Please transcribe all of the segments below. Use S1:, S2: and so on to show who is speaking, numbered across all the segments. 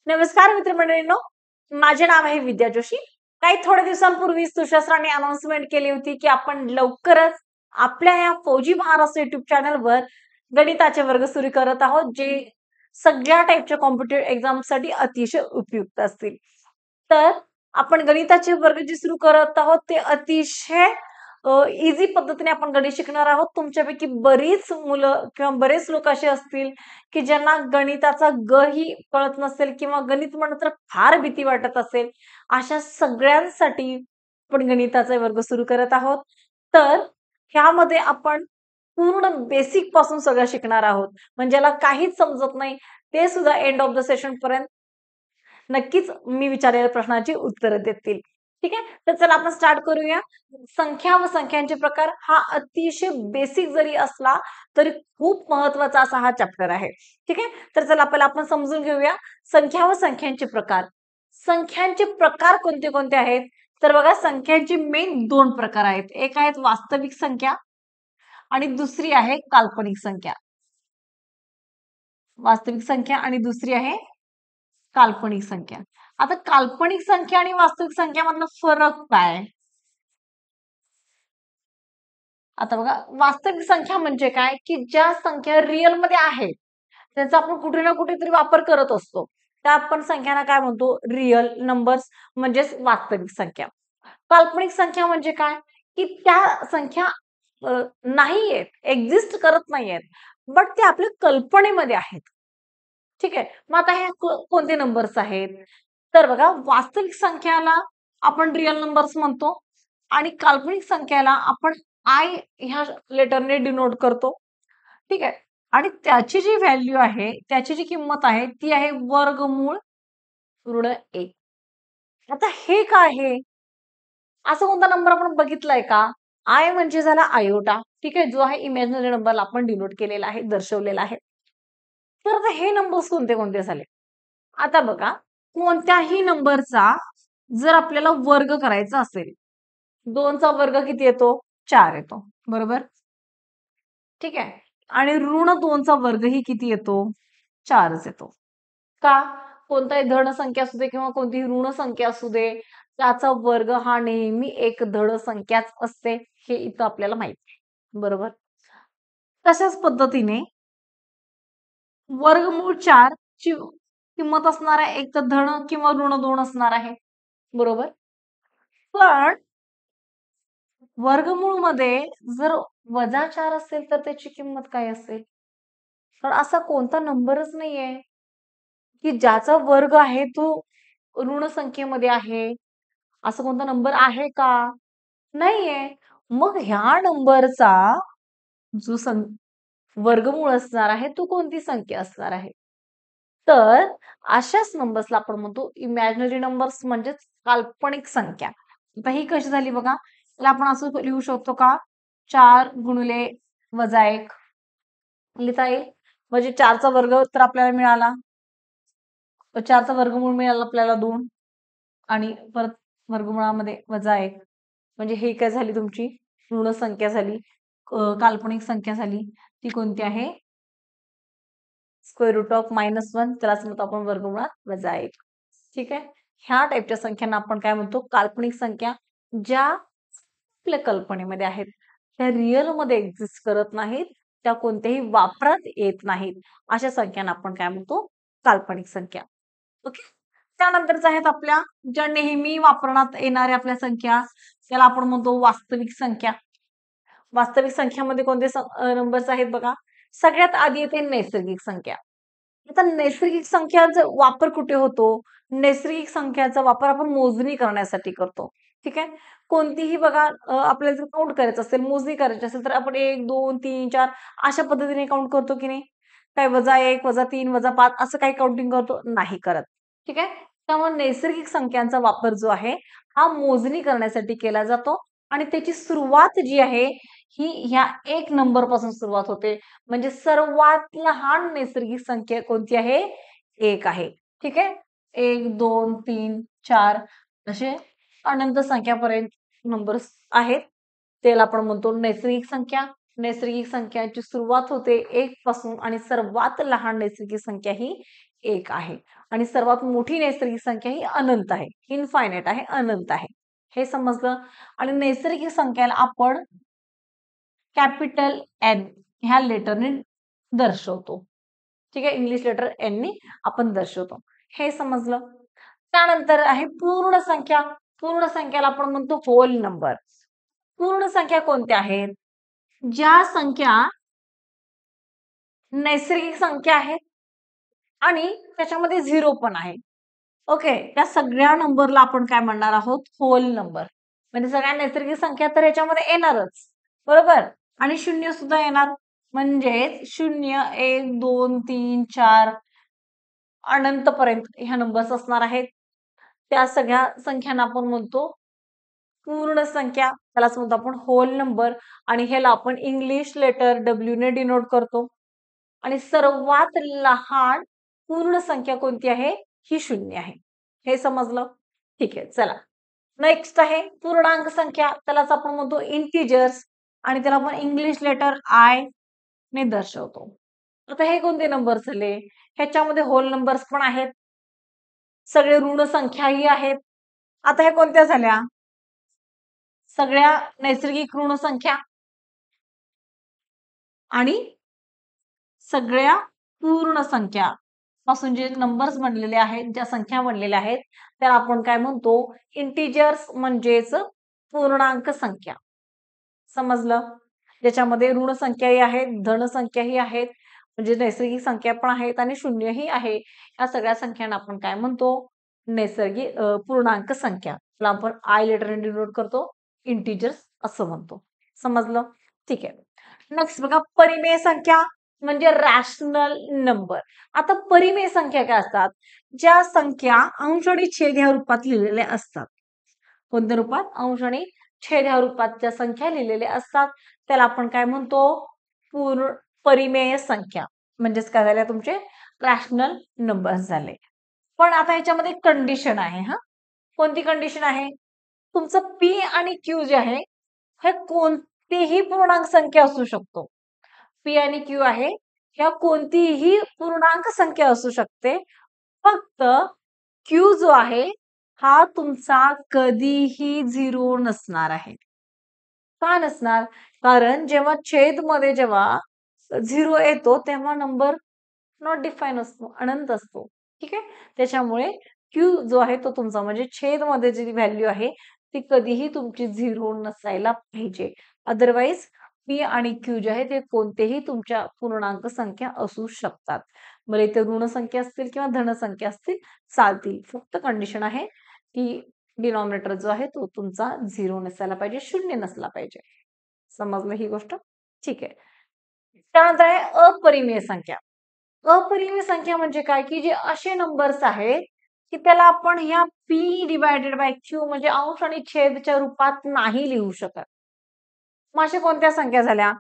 S1: नमस्कार मित्रमंडळींनो, माझे नाव आहे विद्या जोशी. काही थोड्या दिवसांपूर्वीच तुषार अनाउन्समेंट केली होती की आपण लवकरच आपल्या या फौजी महाराष्ट्र युट्यूब चॅनलवर गणिताचे वर्ग सुरू करत आहोत, जे सगळ्या टाईपच्या कॉम्पिटिटिव्ह एक्झामसाठी अतिशय उपयुक्त असतील. तर आपण गणिताचे वर्ग जे सुरू करत आहोत ते अतिशय इझी पद्धतीने आपण गणित शिकणार आहोत. तुमच्यापैकी बरीच मुलं किंवा बरेच लोक असे असतील की ज्यांना गणिताचा ग ही कळत नसेल किंवा गणित म्हणलं तर फार भीती वाटत असेल, अशा सगळ्यांसाठी आपण गणिताचे वर्ग सुरू करत आहोत. तर ह्यामध्ये आपण पूर्ण बेसिक पासून सगळं शिकणार आहोत. म्हणजे ज्याला काहीच समजत नाही ते सुद्धा एंड ऑफ द सेशन पर्यंत नक्कीच मी विचारलेल्या प्रश्नाची उत्तरं देतील. ठीक आहे, तर चला आपण स्टार्ट करूया. संख्या व संख्यांचे प्रकार हा अतिशय बेसिक जरी असला तरी खूप महत्वाचा असा हा चॅप्टर आहे. ठीक आहे, तर चला पहिला आपण समजून घेऊया संख्या व संख्यांचे प्रकार. संख्यांचे प्रकार कोणते कोणते आहेत? तर बघा, संख्यांचे मेन दोन प्रकार आहेत. एक आहेत वास्तविक संख्या आणि दुसरी आहे काल्पनिक संख्या. वास्तविक संख्या आणि दुसरी आहे काल्पनिक संख्या. आता काल्पनिक संख्या आणि वास्तविक संख्या मधला फरक काय? आता बघा, वास्तविक संख्या म्हणजे काय की ज्या संख्या रिअल मध्ये आहेत त्याचा आपण कुठे ना कुठेतरी वापर करत असतो, त्या आपण संख्यांना काय म्हणतो? रिअल नंबर्स म्हणजेच वास्तविक संख्या. काल्पनिक संख्या म्हणजे काय की त्या संख्या नाहीयेत, एक्झिस्ट करत नाहीयेत, बट ते आपल्या कल्पनेमध्ये आहेत. ठीक आहे, मग आता हे कोणते नंबर्स आहेत? तर बघा, वास्तविक संख्याला आपण रिअल नंबर्स म्हणतो आणि काल्पनिक संख्याला आपण आय ह्या लेटरने डिनोट करतो. ठीक आहे, आणि त्याची जी व्हॅल्यू आहे, त्याची जी किंमत आहे ती आहे वर्गमूळ ऋण 1. आता हे काय आहे? असं कोणता नंबर आपण बघितलाय का? आय म्हणजे झाला आयोटा. ठीक आहे, जो आहे इमॅजिनरी नंबरला आपण डिनोट केलेला आहे, दर्शवलेला आहे. तर आता हे नंबर्स कोणते कोणते झाले? आता बघा, कोणत्याही नंबरचा जर आपल्याला वर्ग करायचा असेल, 2चा वर्ग किती येतो? 4 येतो, बरोबर? ठीक आहे, आणि ऋण 2चा वर्गही किती येतो? 4च येतो. का? कोणताही धन संख्या असू दे किंवा कोणतीही ऋण संख्या असू दे, त्याचा वर्ग हा नेहमी एक धड संख्याच असते, हे इथं आपल्याला माहिती आहे, बरोबर? तशाच पद्धतीने वर्गमूळ 4 ची किंमत असणार आहे एक तर धन किंवा ऋण 2 असणार आहे, बरोबर? पण वर्गमूळ मध्ये जर -4 असेल तर त्याची किंमत काय असेल? तर असा कोणता नंबरच नाहीये की ज्याचा वर्ग आहे तो ऋण संख्येमध्ये आहे. असं कोणता नंबर आहे का? नाहीये. मग ह्या नंबरचा जो वर्गमूळ असणार आहे तो कोणती संख्या असणार आहे? तर अशाच नंबर्सला आपण म्हणतो इमॅजिनरी नंबर्स, म्हणजेच काल्पनिक संख्या. आता ही कशी झाली बघा, त्याला आपण असं लिहू शकतो का? 4 गुणिले -1 लिहिता येईल. म्हणजे 4चा वर्ग तर आपल्याला मिळाला, 4चा वर्गमूळ मिळाला आपल्याला 2 आणि परत वर्गमुळामध्ये -1, म्हणजे हे काय झाली तुमची ऋण संख्या झाली. काल्पनिक संख्या झाली, ती कोणती आहे? स्क्वेअर रूट ऑफ -1, त्यालाच म्हणतो आपण वर्गमुळात -1. ठीक आहे, ह्या टाईपच्या संख्यांना आपण काय म्हणतो? काल्पनिक संख्या. ज्या आपल्या कल्पनेमध्ये आहेत, त्या रिअल मध्ये एक्झिस्ट करत नाहीत, त्या कोणत्याही वापरात येत नाहीत, अशा संख्यांना आपण काय म्हणतो? काल्पनिक संख्या. ओके, त्यानंतरच आहेत आपल्या ज्या नेहमी वापरण्यात येणाऱ्या आपल्या संख्या, त्याला आपण म्हणतो वास्तविक संख्या. वास्तविक संख्यामध्ये कोणते नंबर्स आहेत बघा? सगळ्यात आधी येते नैसर्गिक संख्या. आता नैसर्गिक संख्यांचा वापर कुठे होतो? नैसर्गिक संख्याचा वापर आपण मोजणी करण्यासाठी करतो. ठीक आहे, कोणतीही बघा, आपल्याला जर काउंट करायचं असेल, मोजणी करायची असेल, तर आपण 1 2 3 4 अशा पद्धतीने काउंट करतो की नाही? काय -1 -3 -5 असं काही काउंटिंग करतो? नाही करत. ठीक आहे, त्यामुळे नैसर्गिक संख्यांचा वापर जो आहे हा मोजणी करण्यासाठी केला जातो आणि त्याची सुरुवात जी आहे ही ह्या 1 नंबर पासून सुरुवात होते. म्हणजे सर्वात लहान नैसर्गिक संख्या कोणती आहे? 1 आहे. ठीक आहे, 1 2 3 4 असे अनंत संख्यापर्यंत नंबर्स आहेत, त्याला आपण म्हणतो नैसर्गिक संख्या. नैसर्गिक संख्याची सुरुवात होते 1 पासून आणि सर्वात लहान नैसर्गिक संख्या ही 1 आहे आणि सर्वात मोठी नैसर्गिक संख्या ही अनंत आहे, इन्फायनाईट आहे, अनंत आहे. हे समजलं. आणि नैसर्गिक संख्याला आपण कॅपिटल एन ह्या लेटरने दर्शवतो. ठीक आहे, इंग्लिश लेटर एन ने आपण दर्शवतो. हे समजलं. त्यानंतर आहे पूर्ण संख्या. पूर्ण संख्याला आपण म्हणतो होल नंबर. पूर्ण संख्या कोणत्या आहेत? ज्या संख्या नैसर्गिक संख्या आहेत आणि त्याच्यामध्ये 0 पण आहे. ओके, त्या सगळ्या नंबरला आपण काय म्हणणार आहोत? Whole number. म्हणजे सगळ्या नैसर्गिक संख्या तर याच्यामध्ये येणारच, बरोबर? आणि शून्य सुद्धा येणार. म्हणजे 0, 1, 2, 3, 4 अनंतपर्यंत ह्या नंबर्स असणार आहेत. त्या सगळ्या संख्यांना आपण म्हणतो पूर्ण संख्या. त्यालाच म्हणतो आपण होल नंबर आणि ह्याला आपण इंग्लिश लेटर डब्ल्यू ने डिनोट करतो. आणि सर्वात लहान पूर्ण संख्या कोणती आहे? ही 0 आहे. हे समजलं? ठीक आहे, चला. नेक्स्ट आहे पूर्णांक संख्या. त्यालाच आपण म्हणतो इंटिजर्स आणि त्याला आपण इंग्लिश लेटर आय ने दर्शवतो. आता हे कोणते नंबर झाले? ह्याच्यामध्ये होल नंबर्स पण आहेत, सगळे ऋण संख्याही आहेत. आता ह्या कोणत्या झाल्या? सगळ्या नैसर्गिक ऋण संख्या आणि सगळ्या पूर्ण संख्या पासून जे नंबर्स बनलेले आहेत, ज्या संख्या बनलेल्या आहेत, त्याला आपण काय म्हणतो? इंटिजर्स म्हणजेच पूर्णांक संख्या. समजलं? ज्याच्यामध्ये ऋण संख्याही आहेत, धन संख्याही आहेत, म्हणजे नैसर्गिक संख्या पण आहेत आणि शून्यही आहे. या सगळ्या संख्यांना आपण काय म्हणतो? नैसर्गिक पूर्णांक संख्या. त्याला आपण आय लेटरने डिनोट करतो, इंटिजर्स असं म्हणतो. समजलं? ठीक आहे. नेक्स्ट बघा, परिमेय संख्या म्हणजे रॅशनल नंबर. आता परिमेय संख्या काय असतात? ज्या संख्या अंश आणि छेद ह्या रूपात लिहिलेल्या असतात. कोणत्या रूपात? अंश आणि छेद ह्या रूपात ज्या संख्या लिहिलेल्या असतात त्याला आपण काय म्हणतो? परिमेय संख्या. म्हणजेच काय झाल्या? तुमचे रॅशनल नंबर्स झाले. पण आता ह्याच्यामध्ये कंडिशन आहे. हा, कोणती कंडिशन आहे? तुमचं पी आणि क्यू जे आहे हे कोणतीही पूर्णांक संख्या असू शकतो. पी आणि क्यू आहे ह्या कोणतीही पूर्णांक संख्या असू शकते. फक्त क्यू जो आहे हा तुमचा कधीही 0 नसणार आहे. का नसणार? कारण जेव्हा छेद मध्ये जेव्हा 0 येतो तेव्हा नंबर नॉट डिफाईन असतो, अनंत असतो. ठीक आहे, त्याच्यामुळे क्यू जो आहे तो तुमचा म्हणजे छेद मध्ये जी व्हॅल्यू आहे ती कधीही तुमची 0 नसायला पाहिजे. अदरवाईज पी आणि क्यू जे आहे ते कोणतेही तुमच्या पूर्णांक संख्या असू शकतात. बरं, इथे ऋण संख्या असतील किंवा धन संख्या असतील चालतील. फक्त कंडिशन आहे की डिनॉमिनेटर जो आहे तो तुमचा 0 नसायला पाहिजे, 0 नसला पाहिजे. समजलं ही गोष्ट? ठीक आहे. त्यानंतर आहे अपरिमेय संख्या. अपरिमेय संख्या म्हणजे काय? की जे असे नंबर्स आहेत की त्याला आपण ह्या पी डिवायडेड बाय क्यू म्हणजे अंश आणि छेदच्या रूपात नाही लिहू शकत. मग अशा कोणत्या संख्या झाल्या?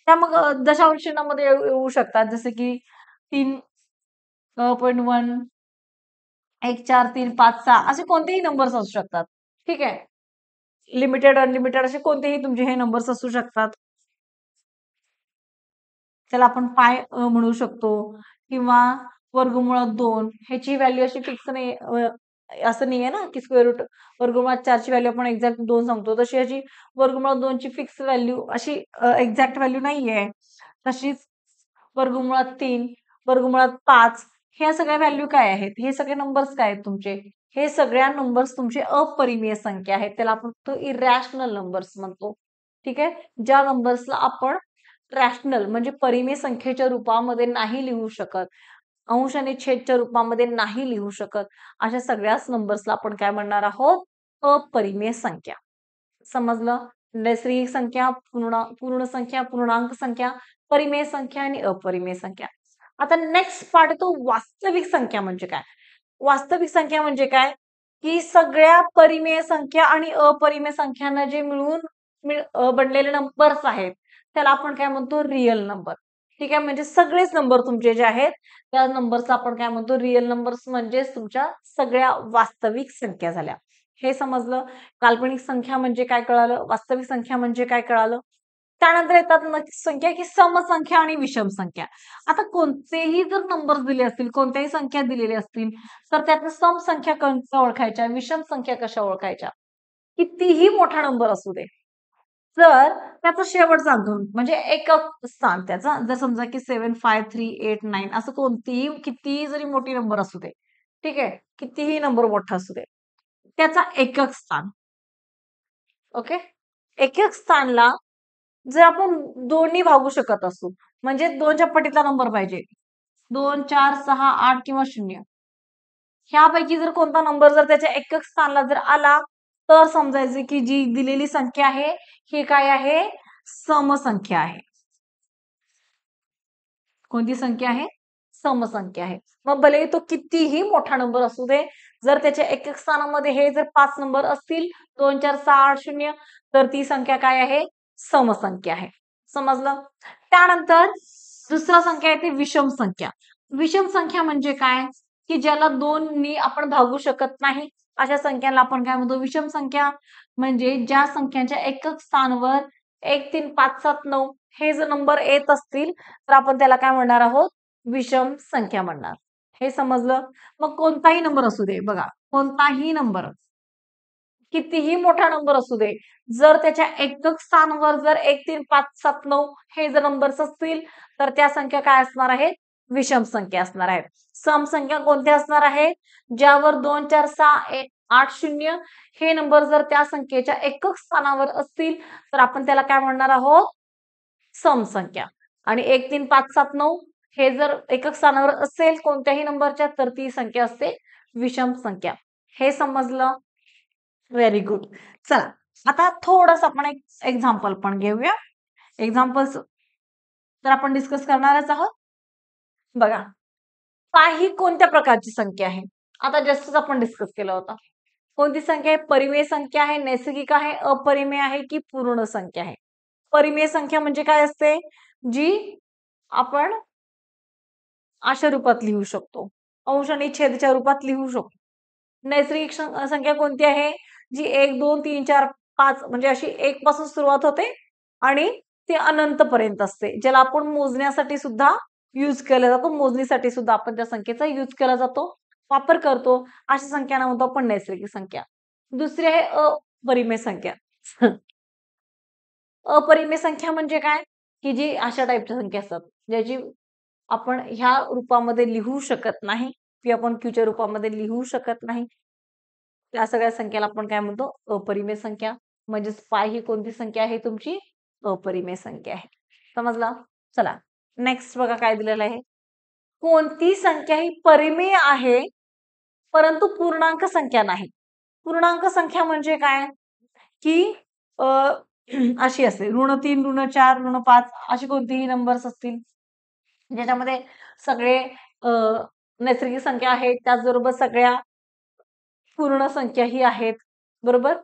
S1: त्या मग दशांश चिन्हामध्ये येऊ शकतात. जसे की 3.1 1 4 3 5 6 असे कोणतेही नंबर्स असू शकतात. ठीक आहे, लिमिटेड अनलिमिटेड असे कोणतेही तुमचे हे नंबर्स असू शकतात. त्याला आपण पाय म्हणू शकतो किंवा वर्गमुळात 2 ह्याची व्हॅल्यू अशी फिक्स नाही, असं नाहीये ना की स्क्वेअर रूट वर्गमुळात 4 ची व्हॅल्यू आपण एक्झॅक्ट 2 सांगतो. तशी याची वर्गमुळात 2 ची फिक्स व्हॅल्यू अशी एक्झॅक्ट व्हॅल्यू नाहीये. तशीच वर्गमुळात 3, वर्गमुळात 5 ह्या सगळ्या व्हॅल्यू काय आहेत? हे सगळे नंबर्स काय आहेत तुमचे? हे सगळ्या नंबर्स तुमचे अपरिमेय संख्या आहेत. त्याला आपण तो इरॅशनल नंबर्स म्हणतो. ठीक आहे, ज्या नंबर्सला आपण रॅशनल म्हणजे परिमेय संख्येच्या रूपामध्ये नाही लिहू शकत, अंश आणि छेदच्या रूपामध्ये नाही लिहू शकत, अशा सगळ्याच नंबर्सला आपण काय म्हणणार आहोत? अपरिमेय संख्या. समजलं? नैसर्गिक संख्या, पूर्ण संख्या, पूर्णांक संख्या, परिमेय संख्या आणि अपरिमेय संख्या. आता नेक्स्ट पार्ट तो वास्तविक संख्या म्हणजे काय? वास्तविक संख्या म्हणजे काय? की सगळ्या परिमेय संख्या आणि अपरिमेय संख्यांना जे मिळून बनलेले नंबर्स आहेत त्याला आपण काय म्हणतो? Real number. ठीक आहे, म्हणजे सगळेच नंबर तुमचे जे आहेत त्या नंबर्सला आपण काय म्हणतो? रिअल नंबर्स म्हणजेच तुमच्या सगळ्या वास्तविक संख्या झाल्या. हे समजलं? काल्पनिक संख्या म्हणजे काय कळालं? वास्तविक संख्या म्हणजे काय कळालं? त्यानंतर येतात संख्या की समसंख्या आणि विषम संख्या. आता कोणतेही जर नंबर दिले असतील, कोणत्याही संख्या दिलेल्या असतील, तर त्यातल्या सम संख्या कशा ओळखायच्या, विषम संख्या कशा ओळखायच्या? कितीही मोठा नंबर असू दे, तर त्याचा शेवटचा अंक म्हणजे एकक स्थान त्याचा, जर समजा की 75389 असं कोणतीही कितीही जरी मोठी नंबर असू दे, ठीक आहे, कितीही नंबर मोठा असू दे, त्याचा एकक स्थान. ओके, एकक स्थानला जर आपण 2नी भागू शकत असू, म्हणजे 2च्या पटीतला नंबर पाहिजे, 2, 4, 6, 8 किंवा 0, ह्यापैकी जर कोणता नंबर जर त्याच्या एकक स्थानला जर आला, तर समजायचं की जी दिलेली संख्या आहे ही काय आहे, समसंख्या आहे. कोणती संख्या आहे, समसंख्या आहे. मग भले तो कितीही मोठा नंबर असू दे, जर त्याच्या एकक स्थानामध्ये हे जर 5 नंबर असतील, 2, 4, 6, 8, 0, तर ती संख्या काय आहे, समसंख्या आहे. समजलं? त्यानंतर दुसरा संख्या आहे ती विषम संख्या. विषम संख्या म्हणजे काय, की ज्याला 2नी आपण भागू शकत नाही, अशा संख्याला आपण काय म्हणतो, विषम संख्या. म्हणजे ज्या संख्यांच्या एकक स्थानवर 1, 3, 5, 7, 9 हे जर नंबर येत असतील, तर आपण त्याला काय म्हणणार आहोत, विषम संख्या म्हणणार. हे समजलं? मग कोणताही नंबर असू दे, बघा, कोणताही नंबर, कितीही मोठा नंबर असू दे, जर त्याच्या एकक स्थानवर जर 1, 3, 5, 7, 9 हे जर नंबर्स असतील, तर त्या संख्या काय असणार आहेत, विषम संख्या असणार आहेत. सम संख्या कोणत्या असणार आहेत, ज्यावर 2, 4, 6, 8, 0 हे नंबर जर त्या संख्येच्या एकक स्थानावर असतील, तर आपण त्याला काय म्हणणार आहोत, सम संख्या. आणि 1, 3, 5, 7, 9 हे जर एकक स्थानावर असेल कोणत्याही नंबरच्या, तर ती संख्या असते विषम संख्या. हे समजलं? Very good. चला, आता थोडंसं आपण एक एक्झाम्पल पण घेऊया. एक्झाम्पल्स तर आपण डिस्कस करणारच आहोत. बघा, काही कोणत्या प्रकारची संख्या आहे? आता जस्टच आपण डिस्कस केलं होतं. कोणती संख्या आहे? परिमेय संख्या आहे, नैसर्गिक आहे, अपरिमेय आहे की पूर्ण संख्या आहे? परिमेय संख्या म्हणजे काय असते? जी आपण अशा रूपात लिहू शकतो. अंश आणि छेदच्या रूपात लिहू शकतो. नैसर्गिक संख्या कोणती आहे? जी 1, 2, 3, 4, 5 म्हणजे अशी 1 पासून सुरुवात होते आणि ते अनंतपर्यंत असते. ज्याला आपण मोजण्यासाठी सुद्धा यूज केला जातो. मोजणीसाठी सुद्धा आपण त्या संख्येचा यूज केला जातो, वापर करतो. अशा संख्यांना म्हणतो आपण नैसर्गिक संख्या. दुसरी आहे अपरिमेय संख्या. अपरिमेय संख्या म्हणजे काय? की जी अशा टाइपच्या संख्या असतात, ज्याची आपण ह्या रूपामध्ये लिहू शकत नाही, ती आपण क्यूच्या रूपामध्ये लिहू शकत नाही. त्या सगळ्या संख्याला आपण काय म्हणतो, अपरिमेय संख्या. म्हणजेच पाय ही कोणती संख्या आहे तुमची, अपरिमेय संख्या आहे. समजला? चला, नेक्स्ट बघा काय दिलेलं आहे. कोणती संख्या ही परिमेय आहे, परंतु पूर्णांक संख्या नाही? पूर्णांक संख्या म्हणजे काय, की अ, अशी असते, -3, -4, -5 अशी कोणतीही नंबर्स असतील, ज्याच्यामध्ये सगळे अ, नैसर्गिक संख्या आहेत, त्याचबरोबर सगळ्या पूर्ण संख्याही आहेत, बरोबर?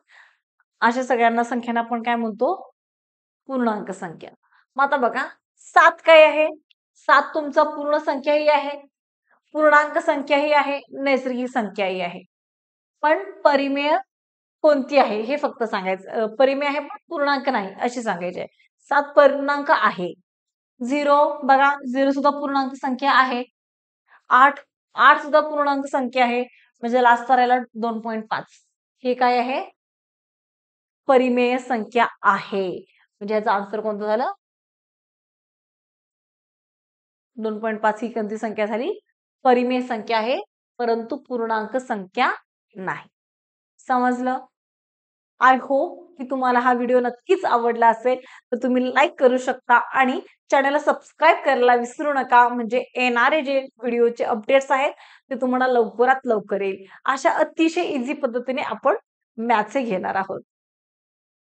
S1: अशा सगळ्यांना संख्यांना आपण काय म्हणतो, पूर्णांक संख्या. मग आता बघा, 7 काय आहे? 7 तुमचा पूर्ण संख्याही आहे, पूर्णांक संख्याही आहे, नैसर्गिक संख्याही आहे. पण परिमेय कोणती आहे हे फक्त सांगायचं. परिमेय आहे पण पूर्णांक नाही अशी सांगायची आहे. 7 पूर्णांक आहे. 0 बघा, 0 सुद्धा पूर्णांक संख्या आहे. 8 8 सुद्धा पूर्णांक संख्या आहे. म्हणजे लास्ट राहिला 2.5. हे काय आहे? परिमेय संख्या आहे. म्हणजे याचा आन्सर कोणतं झालं? 2.5 ही कोणती संख्या झाली? परिमेय संख्या आहे, परंतु पूर्णांक संख्या नाही. समजलं? आय होप की तुम्हाला हा व्हिडिओ नक्कीच आवडला असेल. तर तुम्ही लाईक करू शकता आणि चॅनलला सबस्क्राईब करायला विसरू नका. म्हणजे येणारे जे व्हिडिओचे अपडेट्स आहेत ते तुम्हाला लवकरात लवकर येईल. अशा अतिशय इझी पद्धतीने आपण मॅथ्स घेणार आहोत.